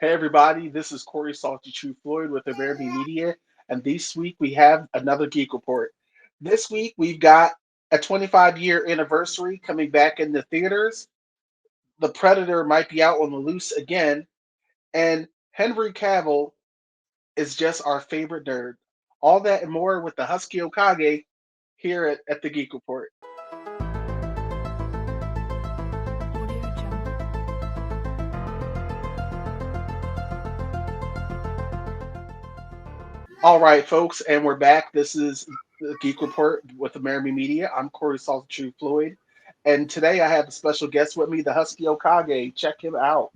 Hey everybody, this is Corey Salty True Floyd with Amerime Media, and this week we have another Geek Report. This week we've got a 25-year anniversary coming back in the theaters. The Predator might be out on the loose again, and Henry Cavill is just our favorite nerd. All that and more with the Husky Hokage here at the Geek Report. All right, folks, and we're back. This is the Geek Report with Amerime Media. I'm Corey Salty Floyd, and today I have a special guest with me, the Husky Hokage. Check him out.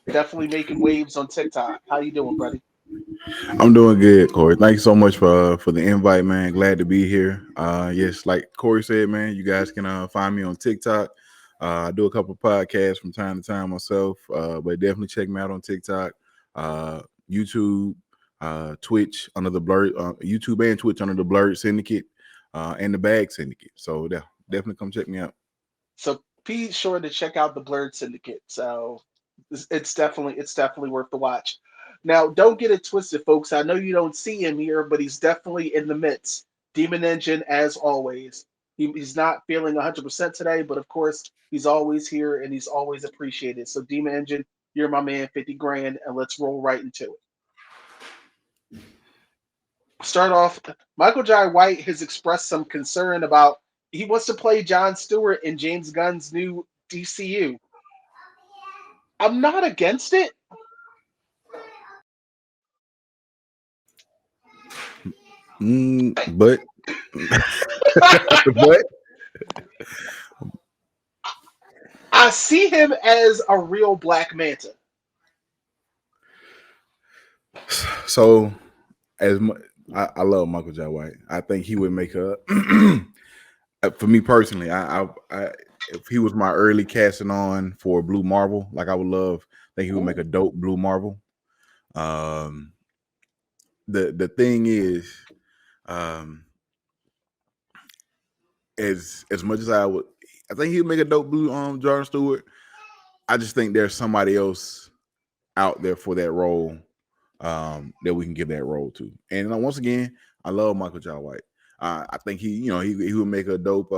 Definitely making waves on TikTok. How you doing, buddy? I'm doing good, Corey. Thank you so much for the invite, man. Glad to be here. Yes, like Corey said, man, you guys can find me on TikTok. I do a couple of podcasts from time to time myself, but definitely check me out on TikTok, YouTube, Twitch under the Blurred, YouTube and Twitch under the Blurred Syndicate, and the Bag Syndicate. So yeah, definitely come check me out. So be sure to check out the Blurred Syndicate. So it's definitely worth the watch. Now, don't get it twisted, folks. I know you don't see him here, but he's definitely in the midst. Demon Engine, as always. He's not feeling 100% today, but of course, he's always here and he's always appreciated. So, Demon Engine, you're my man, 50 grand, and let's roll right into it. Start off, Michael Jai White has expressed some concern about he wants to play Jon Stewart in James Gunn's new DCU. I'm not against it. But but I see him as a real Black Manta. so I love Michael Jai White. I think he would make a for me personally, I if he was my early casting on for Blue Marvel, like I would love, I think he would make a dope Blue Marvel. The thing is, as much as I think he would make a dope Blue Jon Stewart. I just think there's somebody else out there for that role that we can give that role to. And once again, I love Michael Jai White. I think he would make a dope.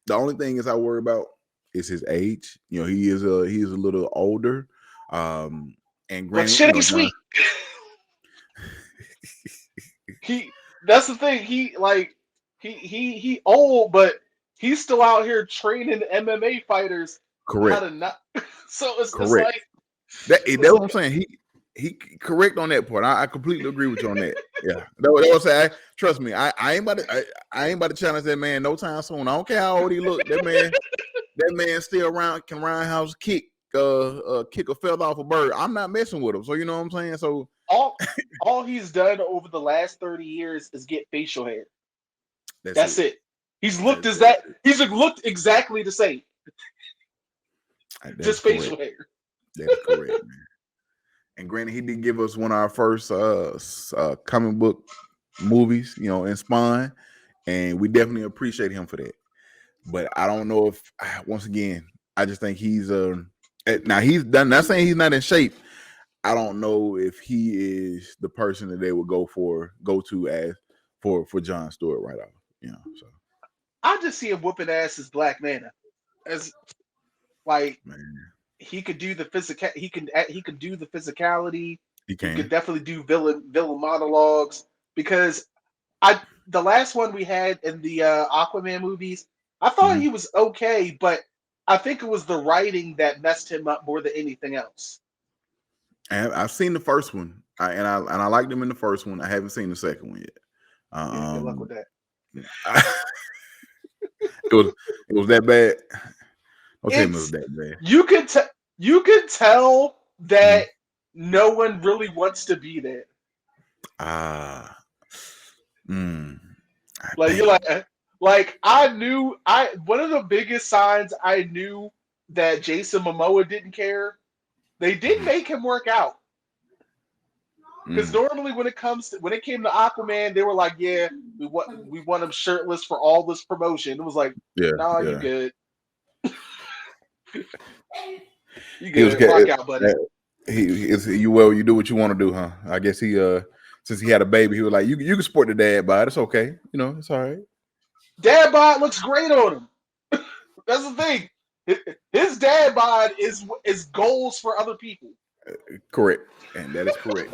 The only thing is I worry about is his age. He is a little older. And But granted, shit ain't sweet. That's the thing. He old, but he's still out here training MMA fighters. Correct. How to not. So it's correct. That's what I'm saying. He correct on that part. I completely agree with you on that. Yeah, that was saying. Trust me, I ain't about to challenge that man no time soon. I don't care how old he look. That man still can roundhouse kick a feather off a bird. I'm not messing with him. So you know what I'm saying. So all he's done over the last 30 years is get facial hair. That's it. He's looked exactly the same. Just facial hair. That's correct, man. And granted, he did give us one of our first comic book movies, in Spawn, and we definitely appreciate him for that. But I don't know if, once again, I just think he's now he's done. Not saying he's not in shape. I don't know if he is the person that they would go to as for Jon Stewart right off. So I just see him whooping ass as Black Manta, as like. Man. He could do the physical. He can do the physicality. He could definitely do villain monologues. Because the last one we had in the Aquaman movies, I thought he was okay, but I think it was the writing that messed him up more than anything else. And I've seen the first one, and I liked him in the first one. I haven't seen the second one yet. Good luck with that. It was that bad. Okay, it was that bad. You could tell that no one really wants to be there. You're I knew one of the biggest signs I knew that Jason Momoa didn't care. They did make him work out. Because normally when it came to Aquaman, they were like, yeah, we want him shirtless for all this promotion. It was like, you good. You good. Rock out, buddy. He is you well. You do what you want to do, huh? I guess he since he had a baby, he was like, you can support the dad bod. It's okay. You know, it's all right. Dad bod looks great on him. That's the thing. His dad bod is goals for other people. Correct, and that is correct.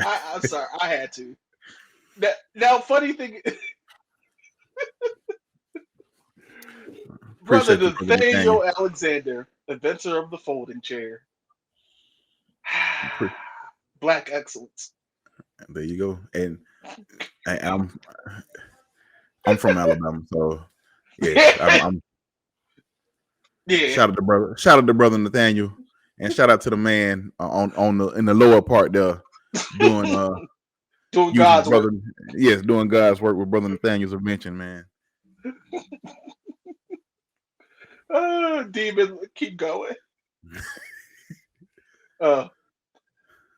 I'm sorry, I had to. Now, funny thing, brother Appreciate you, brother Nathaniel. Nathaniel Alexander, inventor of the folding chair. Pre- Black excellence. There you go. And I'm from Alabama, so yes, I'm Yeah, shout out to brother. Shout out to brother Nathaniel, and shout out to the man on the in the lower part there doing doing using God's work. brother. Yes, doing God's work with brother Nathaniel's invention, man. Demon, keep going. Uh,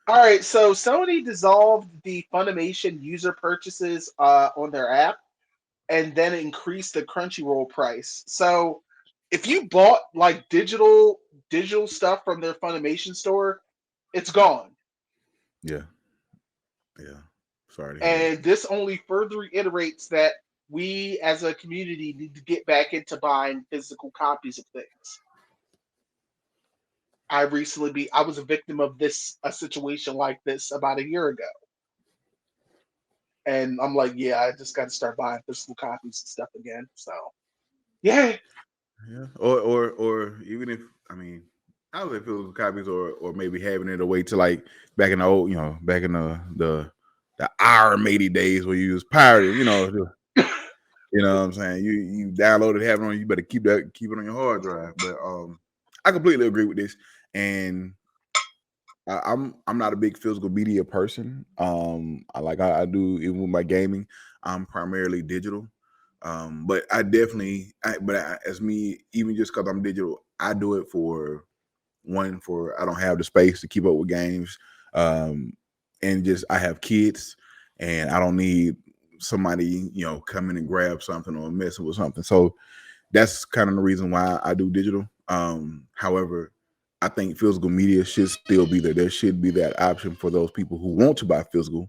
all right, so Sony dissolved the Funimation user purchases on their app, and then increased the Crunchyroll price. So if you bought like digital stuff from their Funimation store, it's gone. Yeah, yeah. Sorry to hear that. And this only further reiterates that we as a community need to get back into buying physical copies of things. I was a victim of a situation like this about a year ago. And I'm like, yeah, I just got to start buying physical copies and stuff again. So, yeah. Yeah, or even if I mean, I don't know if it was copies or maybe having it away to like back in the old, back in the Amerime days where you was pirated, you know what I'm saying. You download it, have it on, you better keep it on your hard drive. But I completely agree with this, and I'm not a big physical media person. I do even with my gaming. I'm primarily digital. But as me, even just because I'm digital, I do it for I don't have the space to keep up with games, and just I have kids, and I don't need somebody come in and grab something or messing with something. So that's kind of the reason why I do digital. However, I think physical media should still be there. There should be that option for those people who want to buy physical.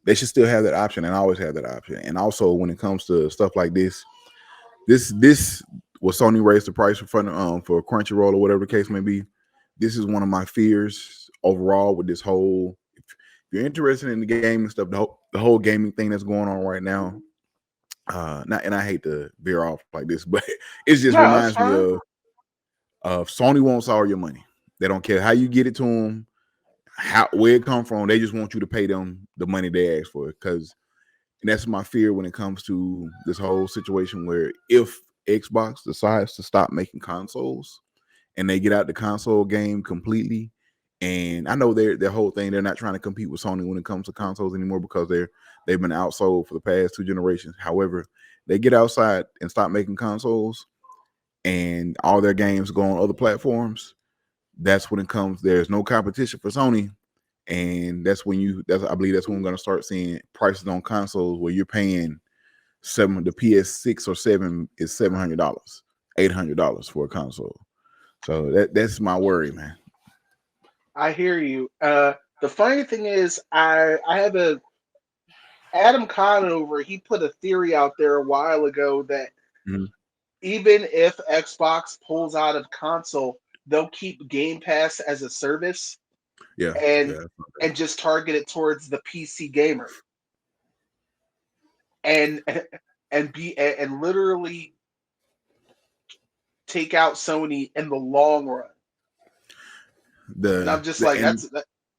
They should still have that option and always have that option. And also, when it comes to stuff like this was Sony raised the price for Crunchyroll or whatever the case may be. This is one of my fears overall with this whole. If you're interested in the gaming stuff, the whole gaming thing that's going on right now. Not, and I hate to veer off like this, but it just No, that's reminds me fine. of Sony wants all your money. They don't care how you get it to them, where it come from. They just want you to pay them the money they ask for. Because that's my fear when it comes to this whole situation where if Xbox decides to stop making consoles and they get out the console game completely, and I know their whole thing, they're not trying to compete with Sony when it comes to consoles anymore because they've been outsold for the past 2 generations. However, they get outside and stop making consoles and all their games go on other platforms, that's when it comes. There's no competition for Sony, and I believe that's when we're gonna start seeing prices on consoles where you're paying the PS6 or 7 is $700, $800 for a console. So that's my worry, man. I hear you. The funny thing is, I have a Adam Conover. He put a theory out there a while ago that Mhm. even if Xbox pulls out of console, they'll keep Game Pass as a service Yeah, and yeah, just target it towards the PC gamer and and literally take out Sony in the long run. And I'm just like, and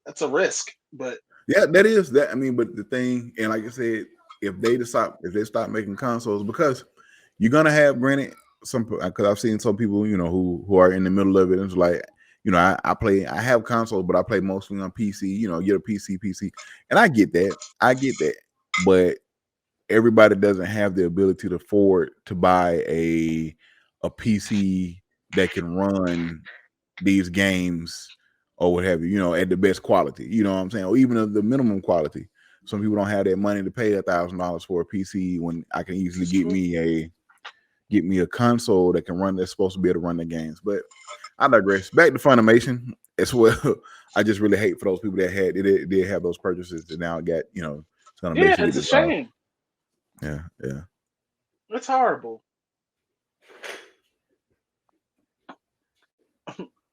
that's a risk, but yeah, that is that. I mean, but the thing, and like I said, if they stop making consoles, because you're gonna have, granted, some, because I've seen some people, who are in the middle of it, and it's like, I have consoles, but I play mostly on PC. Get a PC, and I get that, but everybody doesn't have the ability to afford to buy a PC that can run these games or what have you, at the best quality, you know what I'm saying, or even the minimum quality. Some people don't have that money to pay $1,000 for a PC when I can easily it's true. get me a console that can run that's supposed to be able to run the games. But I digress. Back to Funimation as well. I just really hate for those people that did have those purchases that now got, it's gonna Yeah, basically it's a dissolve. shame. Yeah, yeah. It's horrible.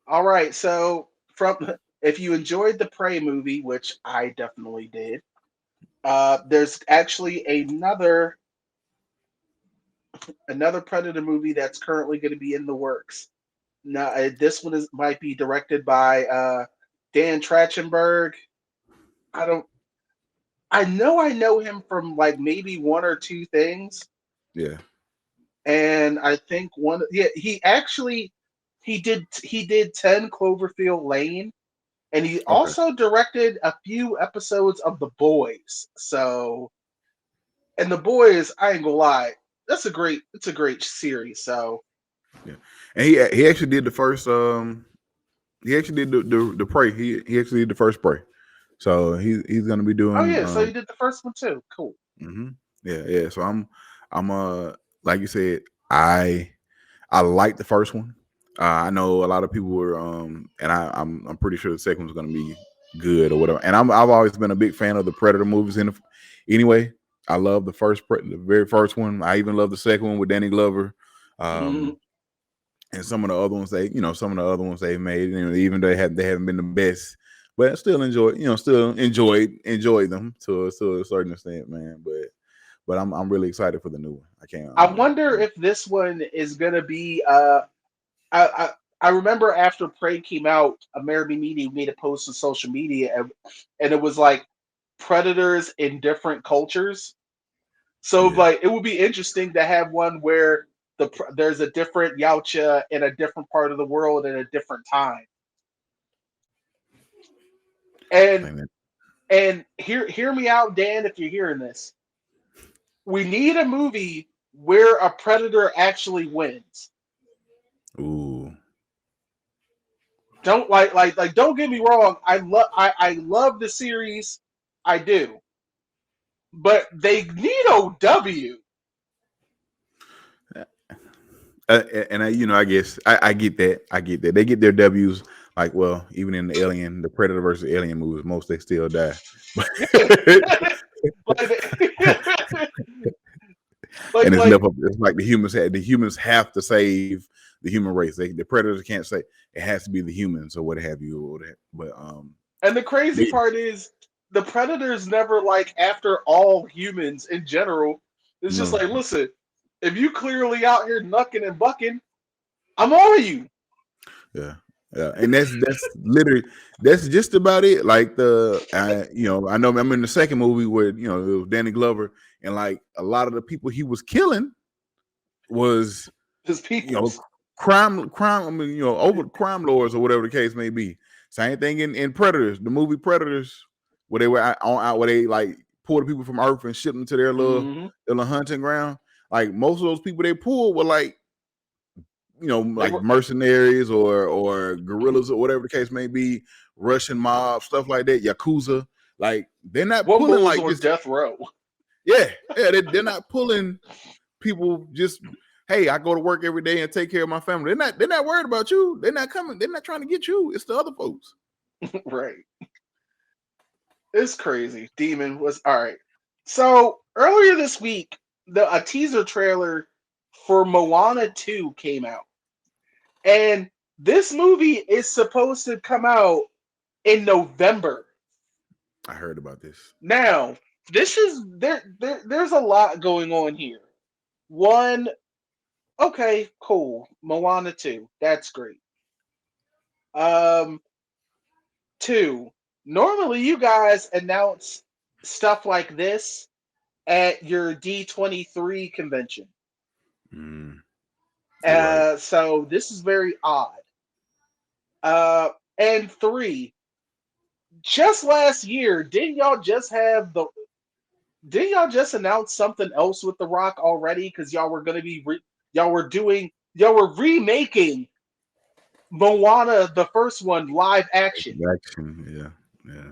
All right, so from if you enjoyed the Prey movie, which I definitely did, there's actually another Predator movie that's currently going to be in the works. Now, this one might be directed by Dan Trachtenberg. I don't. I know him from like maybe one or two things, Yeah. and I think one. Yeah, he did 10 Cloverfield Lane, and he Okay. also directed a few episodes of The Boys. So, and The Boys, I ain't gonna lie, it's a great series. So, Yeah. And he actually did the first he actually did the Prey. He actually did the first Prey. So he's gonna be oh doing yeah, so you did the first one too. Cool. mhm. Yeah, yeah. So I'm like you said, I like the first one. I know a lot of people were and I'm pretty sure the second one's gonna be good or whatever. And I've always been a big fan of the Predator movies anyway. I love the very first one. I even love the second one with Danny Glover. Mhm. And some of the other ones some of the other ones they've made, even though they haven't been the best, but I still enjoy them to a certain extent, man. But I'm really excited for the new one. I can't. I wonder if this one is gonna be. I, I I remember after Prey came out, Amerime Media made a post on social media, and it was like predators in different cultures. So Yeah, like it would be interesting to have one where there's a different Yautja in a different part of the world at a different time. I And think that. hear me out, Dan, if you're hearing this. We need a movie where a predator actually wins. Ooh, Don't like don't get me wrong. I love the series. I do. But they need OW. and I guess I get that. I get that they get their W's. Like, well, even in the Predator versus Alien movies, most they still die. like, And it's like left up. It's like the humans have to save the human race. The predators can't say it has to be the humans or what have you or whatever. But and the crazy they, part is the predators never like after all humans in general. It's just no, like, listen, if you clearly out here knucking and bucking, I'm on you. yeah, yeah, and that's literally that's just about it. Like I know I'm in the second movie where it was Danny Glover, and like a lot of the people he was killing was His you know peoples. crime. I mean, over crime lords or whatever the case may be. Same thing in Predators, the movie Predators, where they were where they like pulled the people from Earth and shipped them to Mm-hmm. their little hunting ground. Like most of those people they pulled were like They like were mercenaries or guerrillas or whatever the case may be, Russian mob stuff like that, yakuza. Like they're not pulling Wombos like on just death row. they're not pulling people just hey, I go to work every day and take care of my family. They're not worried about you. They're not coming. They're not trying to get you. It's the other folks. Right. It's crazy. Demon was all right. So earlier this week, a teaser trailer for Moana 2 came out. And this movie is supposed to come out in November. I heard about this. Now, this is there's a lot going on here. One, okay, cool. Moana 2. That's great. Um, two, normally you guys announce stuff like this at your D23 convention. Mm, you're right. So this is very odd. And three, just last year, didn't y'all just announce something else with The Rock already? Because y'all were gonna be y'all were remaking Moana, the first one, live action. Action. Yeah. Yeah.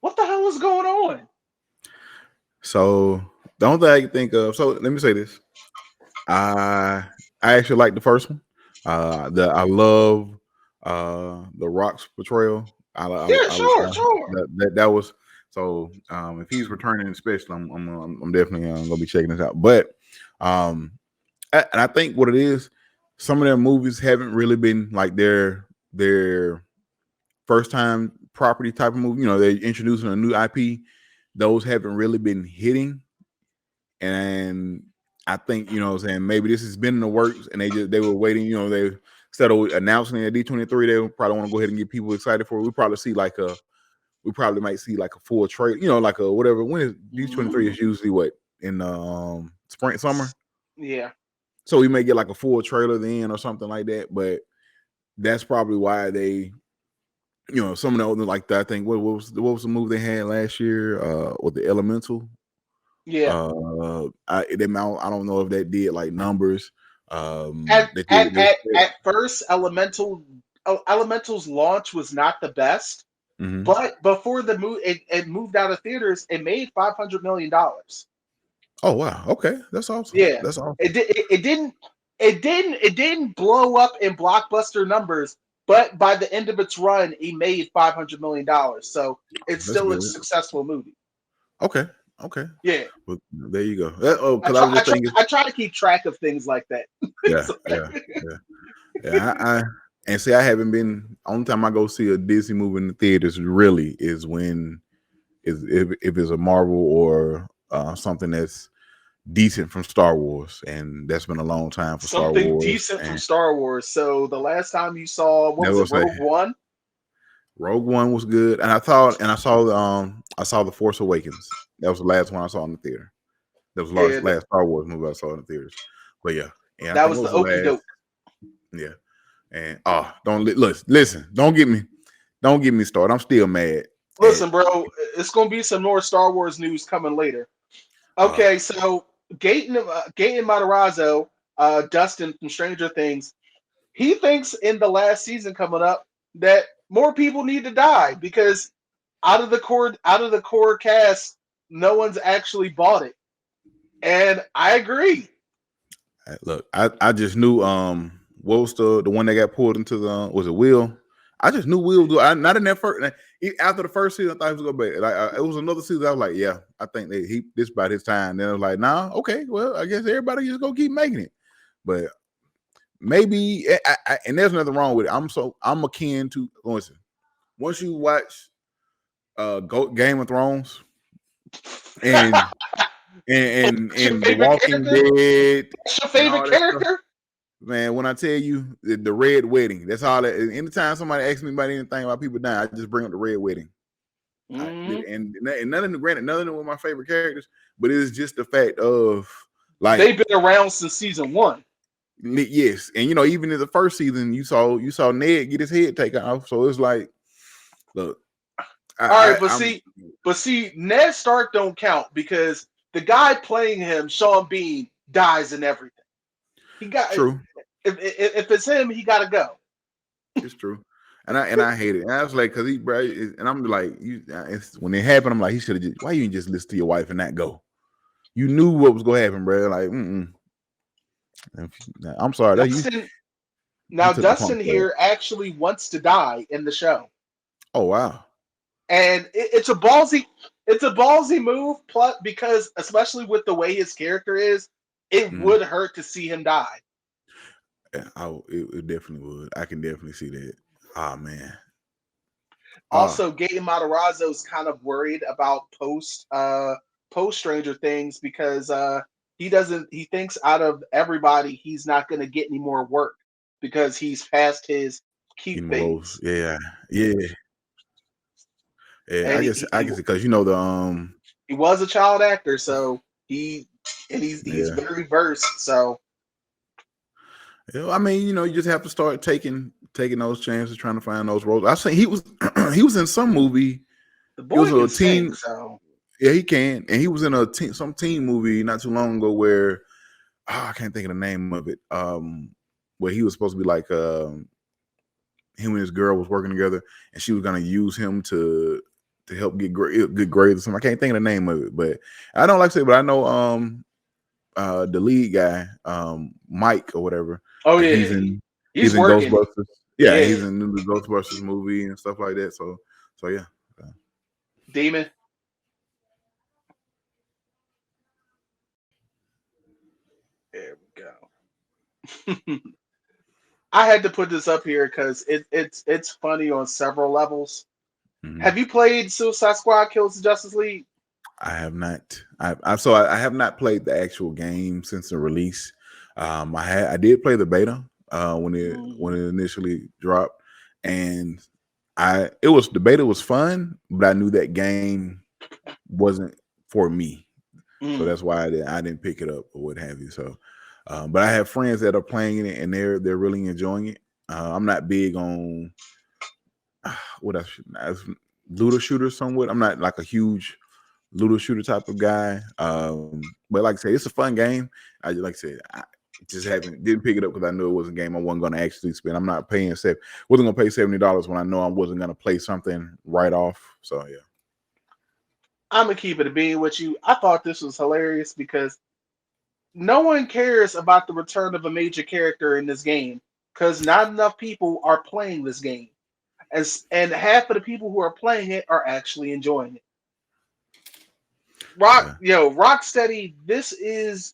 What the hell is going on? So the only thing I can think of. So let me say this. I actually like the first one. I love the Rock's portrayal. Yeah, sure, sure. That was so. If he's returning, especially, I'm definitely gonna be checking this out. But um, and I think what it is, some of their movies haven't really been like their first time property type of movie. You know, they're introducing a new IP. Those haven't really been hitting, and I think, you know what I'm saying, maybe this has been in the works and they were waiting, you know, they instead of announcing it at D23, they probably want to go ahead and get people excited for it. We probably might see like a full trailer, you know, like a whatever. When is D23 is usually what, in spring, summer? Yeah, So we may get like a full trailer then or something like that. But that's probably why they, you know, some of the other, like that, I think what was the movie they had last year? With the Elemental. yeah. I don't know if that did like numbers. At That at they at at first, Elemental's launch was not the best, mm-hmm. but before the move, it moved out of theaters. It made $500 million. Oh wow, okay, that's awesome. Yeah, That's awesome. it didn't blow up in blockbuster numbers, but by the end of its run, he made $500 million. So it's That's still a good. successful movie. Okay, okay. Yeah, Well, there you go. I Because I try was I just try thinking, I try to keep track of things like that. yeah, So- yeah, yeah, yeah. I and see, I haven't been. Only time I go see a Disney movie in the theaters really is when is if it's a Marvel or something that's decent from Star Wars, and that's been a long time for Star Something Wars. decent from And Star Wars. So the last time you saw, what that was it, was like Rogue One? Rogue One was good, and I saw the Force Awakens. That was the last one I saw in the theater. That was the Yeah, last Star Wars movie I saw in the theaters. But yeah, and I that think was what the was the okey last? doke. Yeah, and listen, don't get me started. I'm still mad at Listen, bro, it's gonna be some more Star Wars news coming later. uh Okay, so Gaten Matarazzo, Dustin from Stranger Things, he thinks in the last season coming up that more people need to die because out of the core cast, no one's actually bought it, and I agree. look. I just knew what was the one that got pulled into the was it Will? I just knew Will do. Not in that first. After the first season, I thought he was gonna be. It was another season. I was like, yeah, I think that this about his time. Then I was like, nah, okay, well, I guess everybody just gonna keep making it. But maybe, and there's nothing wrong with it. I'm akin to listen. Once you watch Game of Thrones and That's your The favorite Walking character? Dead That's your and favorite all that stuff, character? man. When I tell you the Red Wedding, that's all. Anytime somebody asks me about anything about people dying, I just bring up the Red Wedding. Mm-hmm. And none of them, granted, none of them were my favorite characters, but it is just the fact of like They've been around since season one. yes, and you know, even in the first season, you saw Ned get his head taken off, so it's like, look, All right, but I'm see, Ned Stark don't count because the guy playing him, Sean Bean, dies and everything. He got true. if it's him, he got to go. It's true. And I hate it. And I was like, cause bro, and I'm like, when it happened, I'm like, he should have just. Why you didn't just listen to your wife and not go? You knew what was gonna happen, bro. Like, I'm sorry that Dustin you now took the punk Dustin play. here actually wants to die in the show, Oh wow. and it's a ballsy move. Plus, because especially with the way his character is, it Mm-hmm. would hurt to see him die. Yeah, it definitely would. I can definitely see that. Ah man. Ah, Also, Gaten Matarazzo is kind of worried about post Stranger Things because he thinks out of everybody he's not going to get any more work because he's past his you keep know those. phase, Yeah, yeah, yeah. and I guess because you know the he was a child actor, so he's yeah. very versed. So Yeah, I mean, you know, you just have to start taking those chances, trying to find those roles. I say he was he was in some movie. the He was boy a can sing. teen. So Yeah, he can, and he was in some teen movie not too long ago where I can't think of the name of it. Where he was supposed to be like him and his girl was working together, and she was gonna use him to help get good grades or something. I can't think of the name of it, but I don't like to say, but I know the lead guy, Mike or whatever. Oh He's yeah, in he's working. Ghostbusters. Yeah, Yeah, he's in the Ghostbusters movie and stuff like that. So yeah. Demon. There we go. I had to put this up here because it's funny on several levels. Mhm. Have you played Suicide Squad Kills the Justice League? I have not. I have not played the actual game since the release. I did play the beta when Mm, it initially dropped, and it was the beta was fun, but I knew that game wasn't for me, so mm, that's why I didn't pick it up or what have you. So, but I have friends that are playing it and they're really enjoying it. I'm not big on what else? Looter shooter somewhat. I'm not like a huge looter shooter type of guy. But like I said, it's a fun game. Like I said, I just haven't didn't pick it up because I knew it was a game I wasn't going to actually spend. I'm not paying wasn't going to pay $70 when I know I wasn't going to play something right off. So yeah, I'm gonna keep it a being with you. I thought this was hilarious because no one cares about the return of a major character in this game because not enough people are playing this game, and half of the people who are playing it are actually enjoying it. yeah, Rocksteady. This is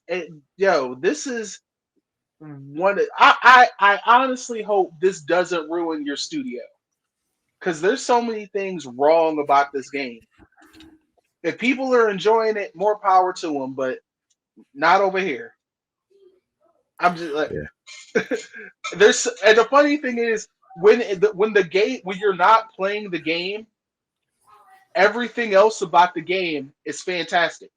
one. I honestly hope this doesn't ruin your studio because there's so many things wrong about this game. If people are enjoying it, more power to them, but not over here. I'm just like yeah. there's, and the funny thing is when the game when you're not playing the game, everything else about the game is fantastic.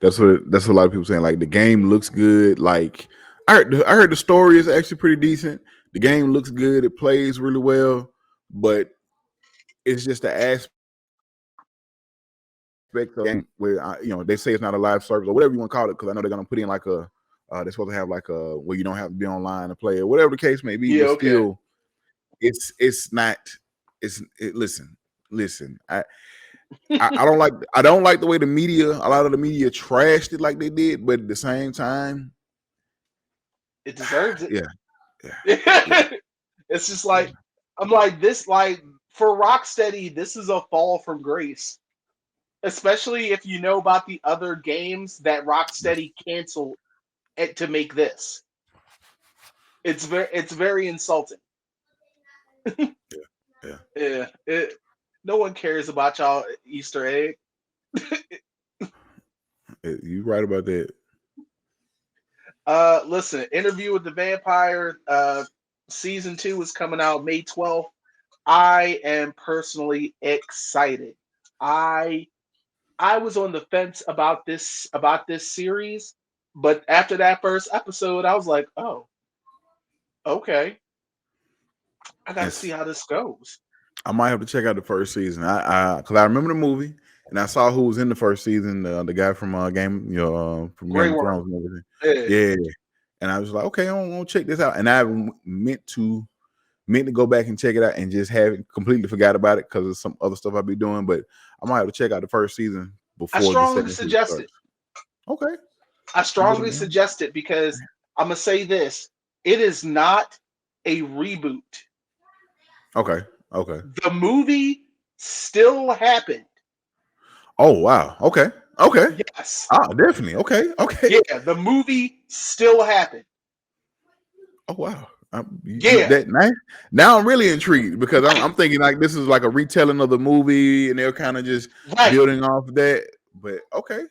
That's what a lot of people saying. Like the game looks good. Like I heard the story is actually pretty decent. The game looks good. It plays really well, but it's just the aspect of the game where they say it's not a live service or whatever you want to call it. Because I know they're gonna put in like they're supposed to have like a where you don't have to be online to play or whatever the case may be. Yeah, But okay. still, it's not. Listen. I don't like the way a lot of the media trashed it like they did. But at the same time, It deserves it. yeah, yeah, yeah, It's just like I'm like this like for Rocksteady, this is a fall from grace. Especially if you know about the other games that Rocksteady canceled to make this. It's very insulting. yeah, yeah. Yeah, no one cares about y'all Easter egg. You right about that. Listen, Interview with the Vampire, season 2 is coming out May 12th. I am personally excited. I I was on the fence about this series, but after that first episode, I was like, oh, okay, I got to see Yes, how this goes. I might have to check out the first season. Because I remember the movie and I saw who was in the first season. The guy from from Grey Game of Worm. Thrones and everything. Yeah, Yeah, and I was like, okay, I'm gonna check this out. And I meant to go back and check it out and just have completely forgot about it because of some other stuff I'll be doing. But I might have to check out the first season I before the strongly second season suggest it. starts. Okay, I I'm gonna strongly suggest it because I'm gonna say this: it is not a reboot. okay, okay. The movie still happened. Oh wow, okay, okay. Yes. Ah, definitely. Okay, okay. Yeah, the movie still happened. Oh wow. Yeah, That now I'm really intrigued because I'm thinking like this is like a retelling of the movie and they're kind of just right. building off of that. But okay,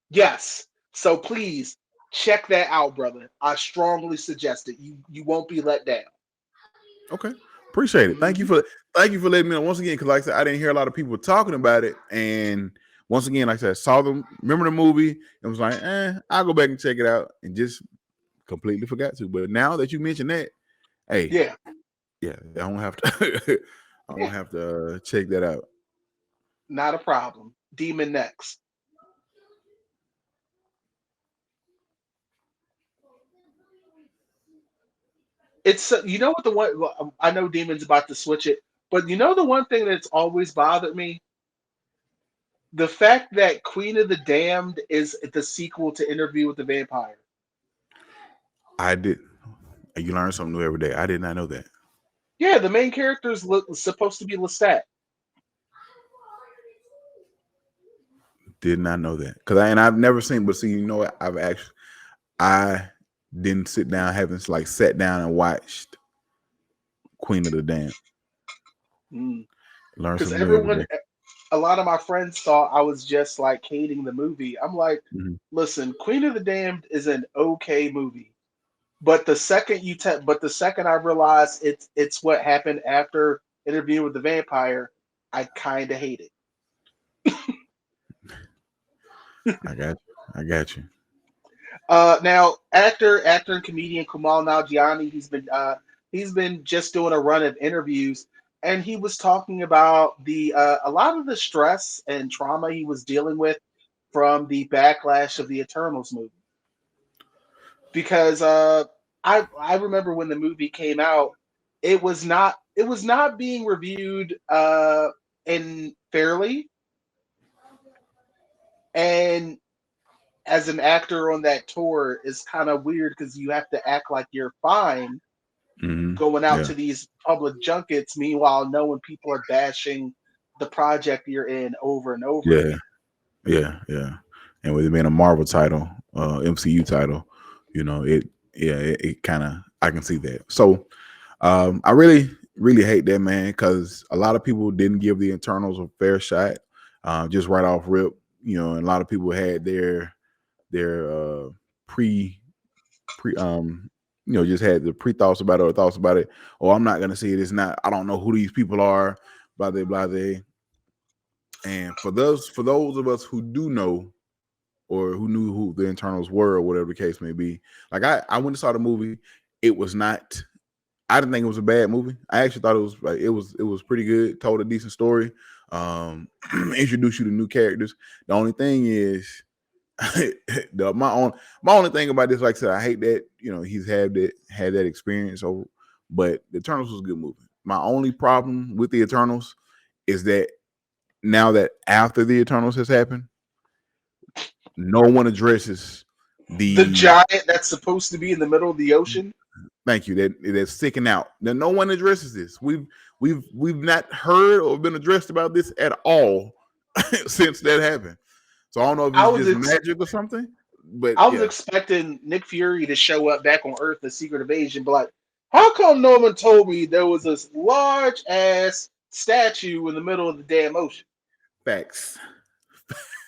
Yes. So please check that out, brother. I strongly suggest it. You won't be let down. okay, appreciate it. Mhm. Thank you for letting me know once again because like I said, I didn't hear a lot of people talking about it, and once again, like I said, saw them, remember the movie, and was like, I'll go back and check it out, and just completely forgot to. But now that you mentioned that, hey, Yeah. yeah, I don't have to, I don't Yeah. have to check that out. Not a problem. Demon next. It's you know what the one well, I know Demon's about to switch it, but you know the one thing that's always bothered me. The fact that Queen of the Damned is the sequel to Interview with the Vampire. I did. You learn something new every day. I did not know that. Yeah, the main character is supposed to be Lestat. Did not know that. And I've never seen. But see, you know what? I didn't sit down, haven't like sat down and watched Queen of the Damned. Learn Because something new every day. a lot of my friends thought I was just like hating the movie. I'm like, listen, Queen of the Damned is an okay movie, but the second I realized it's what happened after Interview with the Vampire, I kind of hate it. I got you. I got you. Now, actor, and comedian Kumail Nanjiani, he's been just doing a run of interviews, and he was talking about the a lot of the stress and trauma he was dealing with from the backlash of the Eternals movie. Because I remember when the movie came out, it was not being reviewed in fairly, and as an actor on that tour is kind of weird because you have to act like you're fine going out Yeah. to these public junkets, meanwhile knowing people are bashing the project you're in over and over Yeah. again. Yeah. And with it being a Marvel title, MCU title, you know, it kind of, I can see that. So I really hate that, man, because a lot of people didn't give the Eternals a fair shot, just right off rip, you know, and a lot of people had their pre you know, just had the pre thoughts about it or thoughts about it. Oh, I'm not gonna see it. It's not. I don't know who these people are. Blah blah blah. And for those of us who do know or who knew who the Internals were or whatever the case may be, like I went and saw the movie. It was not. I didn't think it was a bad movie. I actually thought it was like it was pretty good. Told a decent story. Introduced you to new characters. The only thing is my only thing about this, like I said, I hate that he's had that experience over, but the Eternals was a good movie. My only problem with the Eternals is that now that after the Eternals has happened, no one addresses The the giant that's supposed to be in the middle of the ocean. thank you that's sticking out. Now no one addresses this. We've not heard or been addressed about this at all since that happened. So I don't know if I it's was just ex- magic or something, but I was yeah, expecting Nick Fury to show up back on Earth in Secret Invasion, but like, how come no one told me there was this large ass statue in the middle of the damn ocean? facts.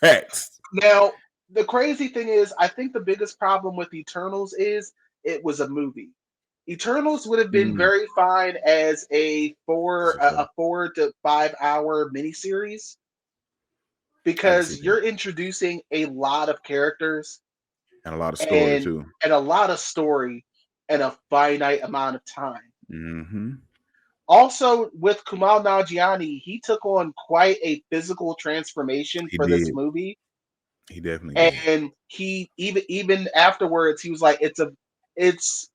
Facts. Now, the crazy thing is, I think the biggest problem with Eternals is it was a movie. Eternals would have been very fine as a 4 to 5 hour miniseries I can see because that. you're introducing a lot of characters And a lot of story and too. a lot of story in a finite amount of time. Mm-hmm. Also, with Kumail Nanjiani, he took on quite a physical transformation He for this did. movie, He definitely did. and he even afterwards he was like, it's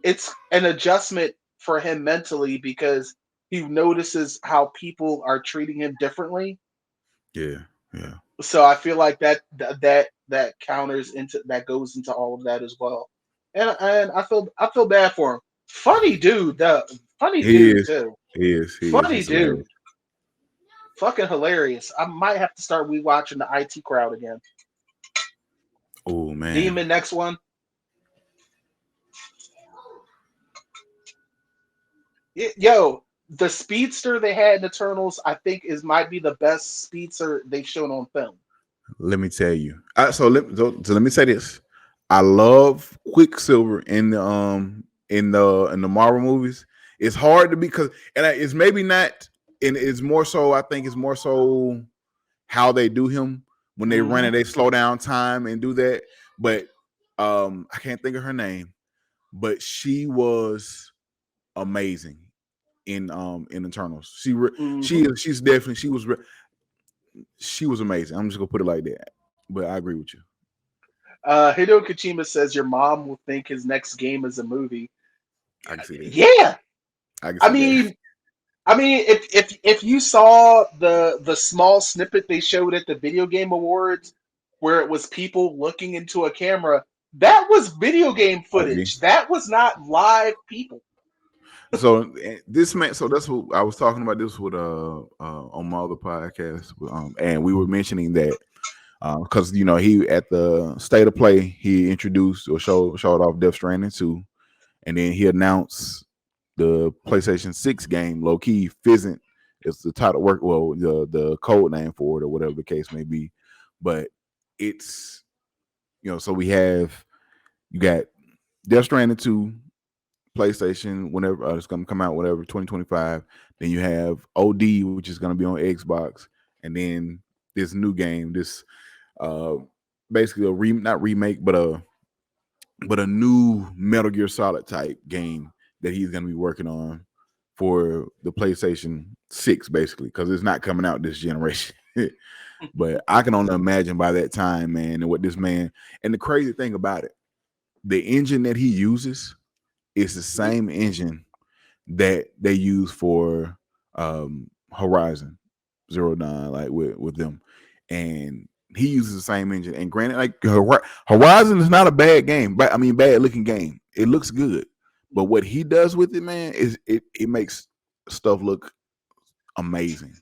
it's an adjustment for him mentally because he notices how people are treating him differently. Yeah. Yeah. So I feel like that counters into that goes into all of that as well. And I feel bad for him. Funny He dude is. too. He is. He is. Funny He's dude. hilarious. Fucking hilarious. I might have to start rewatching the IT Crowd again. Oh man. Demon next one. Yo, the speedster they had in Eternals, I think might be the best speedster they've shown on film. Let me tell you. So let me say this. I love Quicksilver in the Marvel movies. It's hard to because it's maybe not and it's more so I think it's more so how they do him when they run Mm-hmm. and they slow down time and do that. But I can't think of her name, but she was amazing in Eternals. Mm-hmm. She's definitely she was amazing. I'm just gonna put it like that. But I agree with you. Hideo Kojima says your mom will think his next game is a movie. I can see that. Yeah, I can I see that. mean, I mean, if you saw the small snippet they showed at the video game awards, where it was people looking into a camera, that was video game Okay. footage. That was not live people. So this man, so that's what I was talking about. This with on my other podcast, and we were mentioning that because he at the state of play he introduced or showed off Death Stranding 2, and then he announced the PlayStation 6 game Low Key Fizzant. It's the title work, well, the code name for it or whatever the case may be, but it's so you got Death Stranding 2 PlayStation whenever it's going to come out, whatever 2025. Then you have OD, which is going to be on Xbox, and then this new game, this uh basically not remake, but a new Metal Gear Solid type game that he's going to be working on for the PlayStation 6, basically, because it's not coming out this generation. But I can only imagine by that time, man, and what this man, and the crazy thing about it, the engine that he uses is the same engine that they use for Horizon Zero Dawn, like with them, and he uses the same engine. And granted, like Horizon is not a bad game, but I mean bad looking game. It looks good, but what he does with it, man, is it makes stuff look amazing.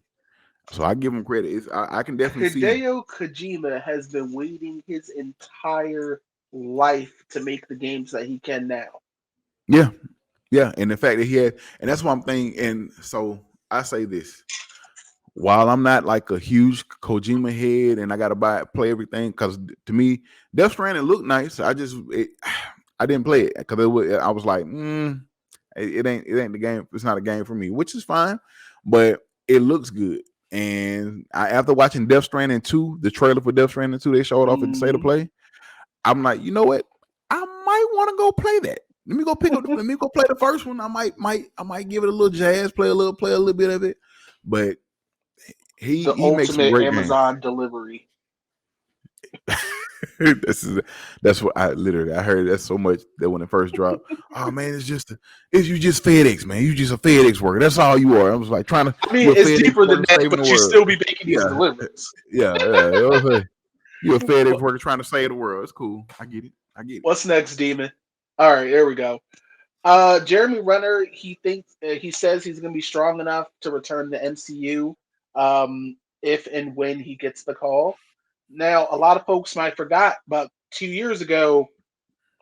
So I give him credit. I can definitely see. Hideo Kojima has been waiting his entire life to make the games that he can now. Yeah, yeah, and the fact that he had, and that's what I'm thinking. And so I say this: while I'm not like a huge Kojima head, and I got to play everything, because to me, Death Stranding looked nice. I didn't play it because I was like, it ain't the game. It's not a game for me, which is fine, but it looks good. And after watching Death Stranding 2, the trailer for Death Stranding 2, they showed off at the State of Play. I'm like, you know what? I might want to go play that. Let me go pick up. Let me go play the first one. I might give it a little jazz, play a little bit of it. But The he makes some ultimate great games. Amazon delivery. That's what I heard that so much that when it first dropped. Oh man, it's you just FedEx, man. You just a FedEx worker. That's all you are. I was like trying to. I mean, You're a it's FedEx deeper than worker that, saving the but you world. still be making these Yeah, deliveries. yeah. You're a FedEx worker trying to save the world. It's cool. I get it. What's next, Demon? All right, there we go. Jeremy Renner, he says he's going to be strong enough to return to MCU if and when he gets the call. Now, a lot of folks might forgot, but 2 years ago,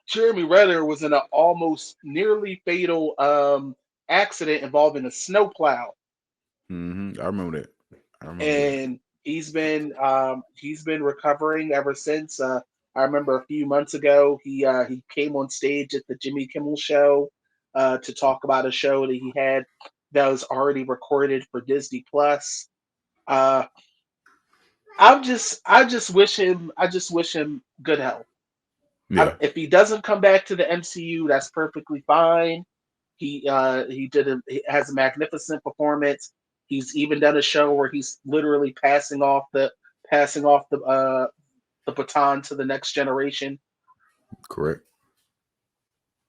Jeremy Renner was in an almost nearly fatal accident involving a snowplow, I remember that. and he's been recovering ever since. I remember a few months ago he came on stage at the Jimmy Kimmel show to talk about a show that he had that was already recorded for Disney Plus. Uh, I just wish him good health. Yeah, If he doesn't come back to the MCU, that's perfectly fine. He has a magnificent performance. He's even done a show where he's literally passing off the baton to the next generation. correct.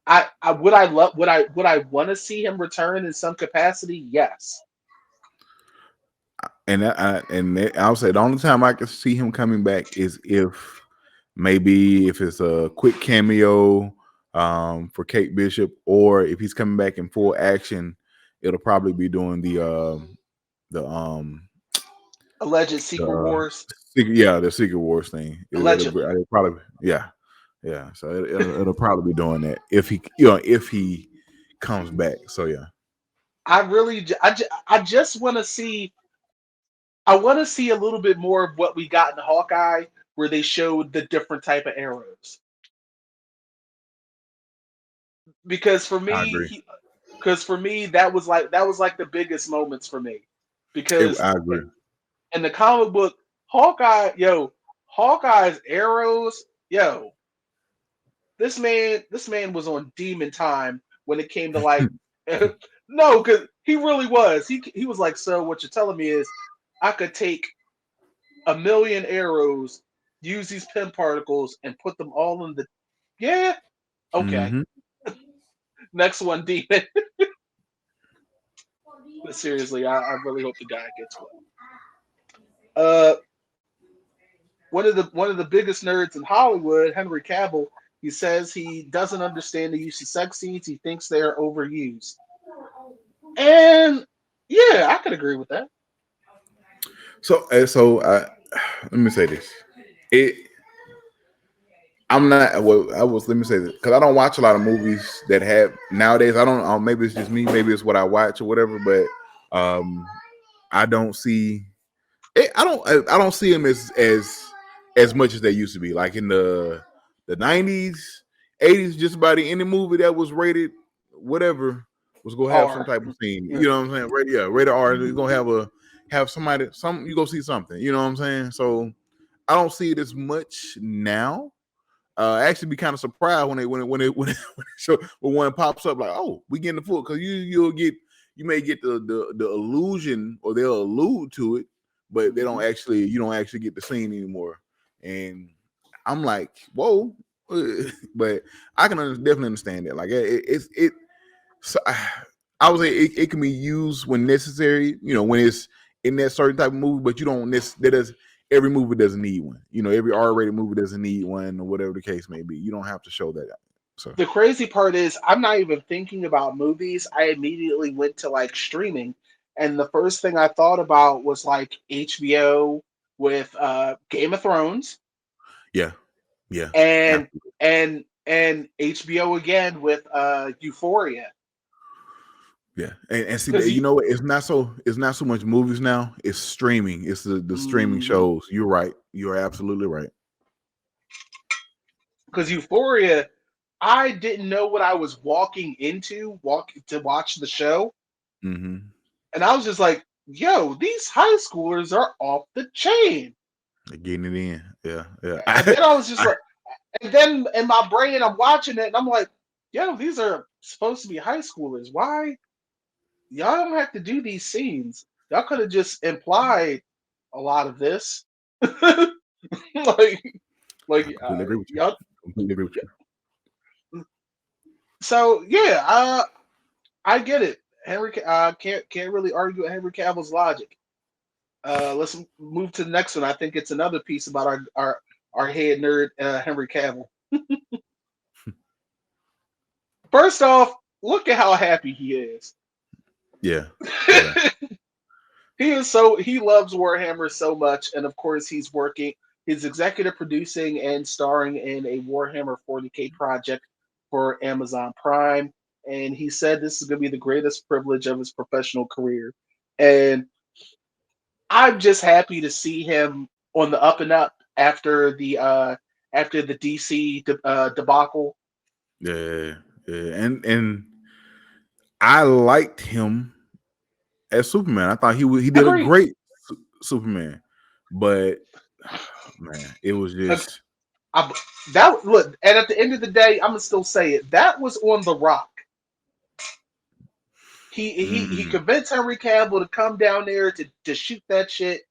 I would I love would I want to see him return in some capacity? Yes. And I'll say the only time I can see him coming back is if it's a quick cameo for Kate Bishop, or if he's coming back in full action, it'll probably be doing the Alleged Secret Wars. the Secret Wars thing. Allegedly. It'll probably yeah. So it'll probably be doing that if he comes back. So yeah, I really I just want to see I want to see a little bit more of what we got in Hawkeye, where they showed the different type of arrows. Because for I me, agree. that was like the biggest moments for me. Because I agree. in the comic book, Hawkeye's arrows, this man was on demon time when it came to like no, because he really was. He was like, so what you're telling me is I could take a million arrows, use these pin particles, and put them all in the yeah. Okay, Mm-hmm. next one, demon. But seriously, I really hope the guy gets well. Uh, one of the biggest nerds in Hollywood, Henry Cavill, he says he doesn't understand the use of sex scenes. He thinks they are overused. And yeah, I could agree with that. So let me say this. It I'm not. Well, I was. Let me say this because I don't watch a lot of movies that have nowadays. I don't. Maybe it's just me. Maybe it's what I watch or whatever. But I don't see. I don't see them as much as they used to be. Like in the 90s, 80s, just about any movie that was rated whatever was gonna have some R. type of scene. Yeah. You know what I'm saying? Rated R. You're gonna have somebody. You go see something. You know what I'm saying? So I don't see it as much now. I actually be kind of surprised when one pops up like, oh, we getting the full because you may get the illusion or they'll allude to it, but they don't actually you don't actually get the scene anymore. And I'm like, whoa, but I can definitely understand that. Like it so, I would say it can be used when necessary, when it's in that certain type of movie, but you don't that does every movie doesn't need one. Every R-rated movie doesn't need one, or whatever the case may be. You don't have to show that. So The crazy part is I'm not even thinking about movies. I immediately went to like streaming, and the first thing I thought about was like HBO with Game of Thrones yeah, yeah, and absolutely. and HBO again with Euphoria. Yeah, and see, Because you know what? It's not so much movies now. It's streaming. It's the streaming shows. You're right. You are absolutely right. Euphoria, I didn't know what I was walking into to watch the show, Mm-hmm. and I was just like, "Yo, these high schoolers are off the chain." Getting it in. Yeah, yeah. And then I was just like, and then in my brain, I'm watching it, and I'm like, "Yo, these are supposed to be high schoolers. Why y'all don't have to do these scenes? Y'all could have just implied a lot of this." like, I completely agree with you. y'all. Completely agree with you. So yeah, I get it. Can't really argue with Henry Cavill's logic. Let's move to the next one. I think it's another piece about our head nerd Henry Cavill. First off, look at how happy he is. Yeah, yeah. He loves Warhammer so much, and of course he's executive producing and starring in a Warhammer 40K project for Amazon Prime. And he said this is going to be the greatest privilege of his professional career. And I'm just happy to see him on the up and up after the DC debacle. Yeah, yeah, and I liked him as Superman. I thought he did a Agreed. great Superman, but man, it was Uh, just that look, and at the end of the day, I'm gonna still say it. That was on The Rock. He mm, convinced Henry Cavill to come down there to shoot that shit.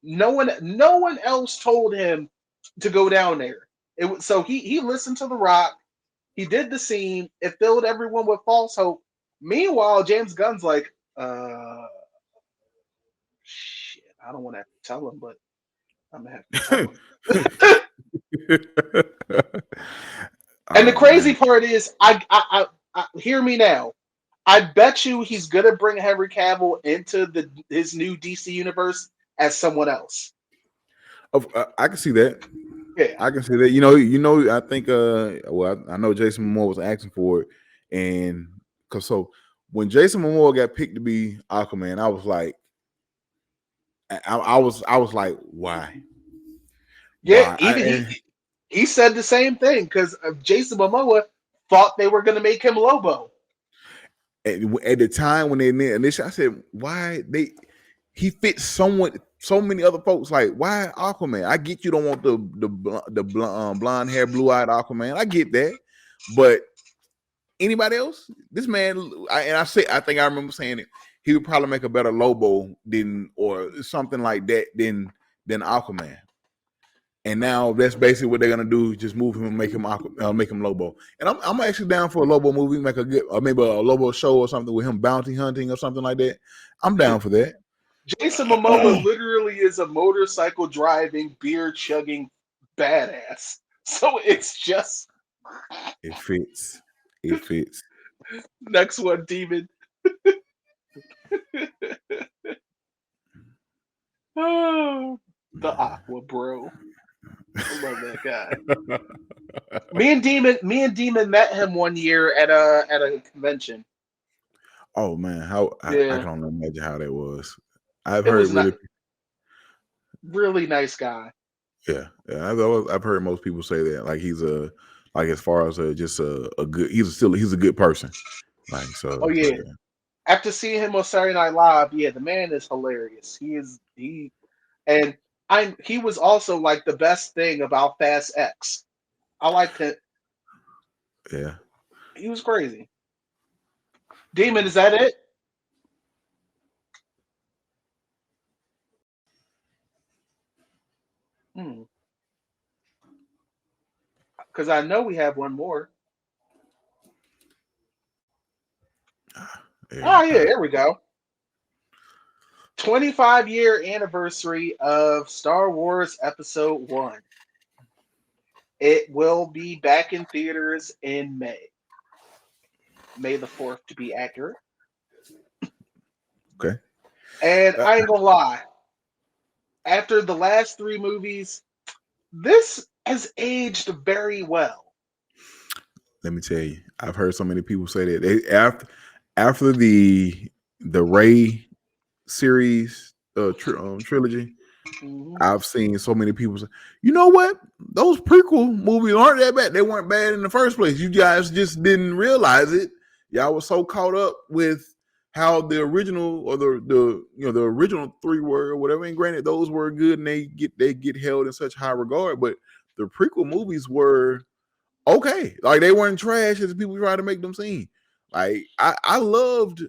No one else told him to go down there. So he listened to The Rock. He did the scene. It filled everyone with false hope. Meanwhile, James Gunn's like, shit. I don't want to have to tell him, but I'm gonna have to tell him. And the oh crazy man, part is, I hear me now. I bet you he's gonna bring Henry Cavill into his new DC universe as someone else. I can see that. Yeah, I can see that. I think. Well, I know Jason Momoa was asking for it, and so when Jason Momoa got picked to be Aquaman, I was like, I was like, why, yeah. why? Even he said the same thing because Jason Momoa thought they were gonna make him Lobo. At the time when they initially, I said, why he fits so many other folks. Like, why Aquaman? I get you don't want the blonde hair, blue eyed Aquaman. I get that, but anybody else? This man, I think I remember saying it. He would probably make a better Lobo or something like that than Aquaman. And now that's basically what they're gonna do: just move him and make him Lobo. And I'm actually down for a Lobo movie, make a good, or maybe a Lobo show or something with him bounty hunting or something like that. I'm down for that. Jason Momoa literally is a motorcycle driving, beer chugging badass. So it's just It fits. It fits. next one, Demon. Oh, the Aqua Bro. I love that guy. Me and Demon met him one year at a convention. Oh man, I Yeah, can only imagine how that was. I've it heard was not really, really nice guy. yeah. I've heard most people say that. Like he's a, like as far as just a good, he's a good person. Like Oh so yeah. yeah. After seeing him on Saturday Night Live, yeah, the man is hilarious. He and he was also like the best thing about Fast X. I liked it. Yeah. He was crazy. Demon, is that it? Because I know we have one more. Yeah. Oh yeah, here we go. 25-year anniversary of Star Wars Episode 1. It will be back in theaters in May. May the 4th to be accurate. Okay. And I ain't gonna lie, after the last three movies, this has aged very well. Let me tell you, I've heard so many people say that after the Ray series trilogy, Mhm. I've seen so many people say, you know what? Those prequel movies aren't that bad. They weren't bad in the first place. You guys just didn't realize it. Y'all was so caught up with how the original or the original three were or whatever. And granted, those were good and they get held in such high regard. But the prequel movies were okay. Like they weren't trash as people try to make them seem. Like I loved,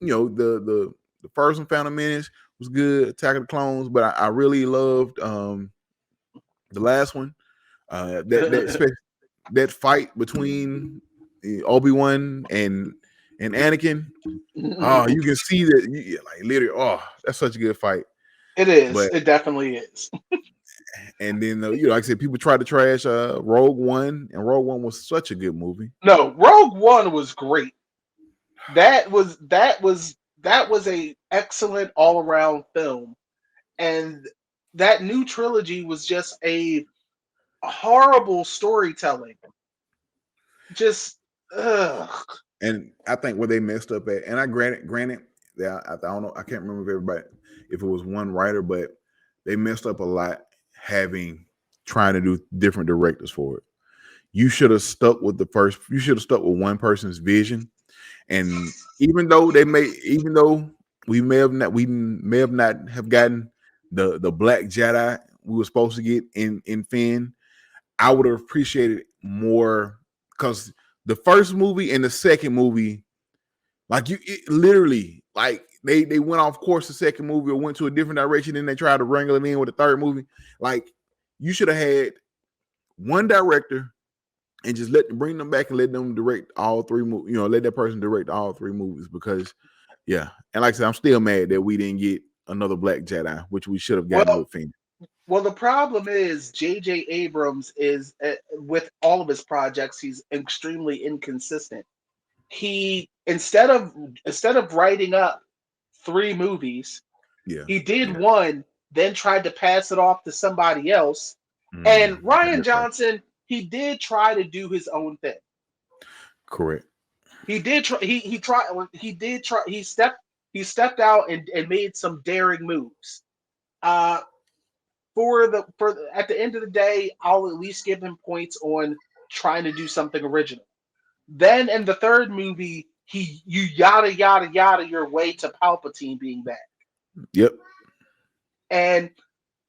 the first one, Phantom Menace was good, Attack of the Clones, but I really loved the last one. That fight between Obi-Wan and Anakin. Oh, you can see that, like literally. Oh, that's such a good fight. It is. But It definitely is. and then like I said, people try to trash Rogue One, and Rogue One was such a good movie. No, Rogue One was great. That was a excellent all around film, and that new trilogy was just a horrible storytelling. Just ugh. And I think where they messed up at, and I granted, that I don't know, I can't remember if everybody, if it was one writer, but they messed up a lot trying to do different directors for it. You should have stuck with you should have stuck with one person's vision. And even though we may have not have gotten the Black Jedi we were supposed to get in Finn, I would have appreciated more, because the first movie and the second movie, like literally, like they went off course the second movie or went to a different direction, and they tried to wrangle it in with the third movie. Like you should have had one director and just bring them back and let them direct all three movies. Let that person direct all three movies, because yeah. And like I said, I'm still mad that we didn't get another Black Jedi, which we should have gotten well, with Finn. well, the problem is J.J. Abrams is with all of his projects, he's extremely inconsistent. He instead of writing up three movies, Yeah. he did Yeah. one, then tried to pass it off to somebody else. And Ryan Johnson, he did try to do his own thing. Correct. He did try. He tried. He did try. He stepped out and made some daring moves. Uh, at the end of the day, I'll at least give him points on trying to do something original. Then in the third movie, you yada yada yada your way to Palpatine being back, Yep. and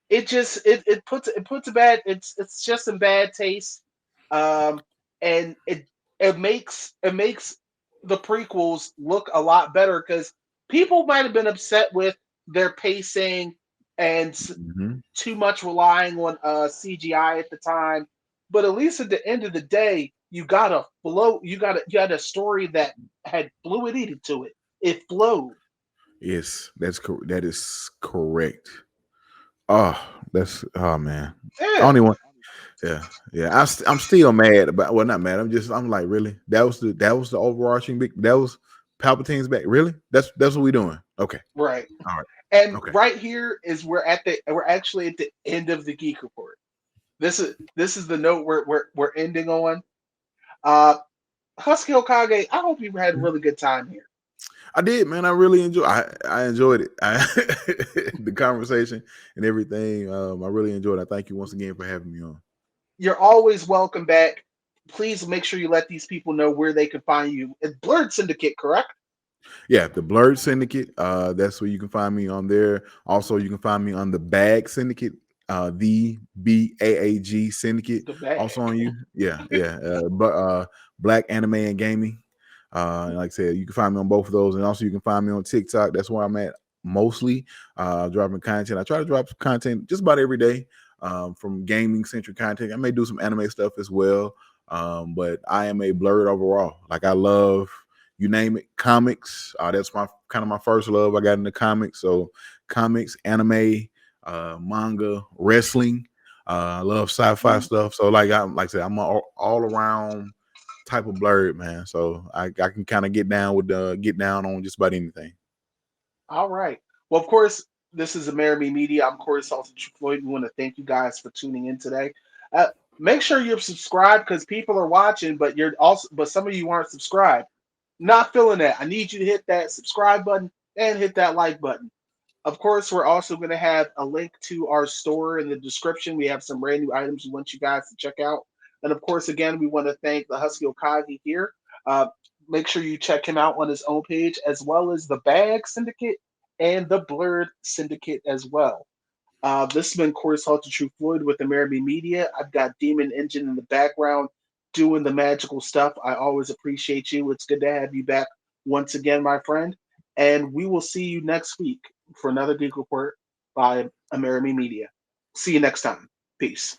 it puts a bad it's just in bad taste, and it makes the prequels look a lot better because people might have been upset with their pacing and Hmm. too much relying on CGI at the time. But at least at the end of the day, you got a flow. You had a story that had fluidity to it. It flowed. Yes, that is correct. Oh, oh man. I Yeah, don't even want, yeah, yeah. I'm still mad about, well, not mad. I'm like, really? That was the overarching big, that was Palpatine's back. Really? That's what we doing. Okay. right. All right. And Okay. right here is we're actually at the end of the Geek Report. This is the note we're ending on. Uh, Husky Hokage, I hope you had a really good time here. I did, man. I really I enjoyed it. The conversation and everything. I really enjoyed it. I thank you once again for having me on. You're always welcome back. Please make sure you let these people know where they can find you. It's Blurred Syndicate, correct? Yeah, the Blurred Syndicate. That's where you can find me on there. Also, you can find me on the Bag Syndicate, the BAAG Syndicate. The Also bag. on you. Yeah, yeah. But Black Anime and Gaming. Like I said, you can find me on both of those, and also you can find me on TikTok. That's where I'm at mostly, dropping content. I try to drop content just about every day, from gaming centric content. I may do some anime stuff as well, but I am a blurred overall. Like I love, you name it, comics. That's my kind of my first love. I got into comics, so comics, anime, manga, wrestling. I love sci-fi Mhm. stuff. So like I said, I'm all around type of blurred, man. So I can kind of get down on just about anything. All right. Well, of course, this is Amerime Media. I'm Corey Salton Floyd. We want to thank you guys for tuning in today. Uh, Make sure you're subscribed because people are watching, but some of you aren't subscribed. Not feeling that. I need you to hit that subscribe button and hit that like button. Of course, we're also going to have a link to our store in the description. We have some brand new items we want you guys to check out. And of course, again, we want to thank the Husky Okage here. Uh, Make sure you check him out on his own page, as well as the Bag Syndicate and the Blurred Syndicate as well. This has been Corey Salter True Floyd with Amerime Media. I've got Demon Engine in the background doing the magical stuff. I always appreciate you. It's good to have you back once again, my friend. And we will see you next week for another Geek Report by Amerime Media. See you next time. Peace.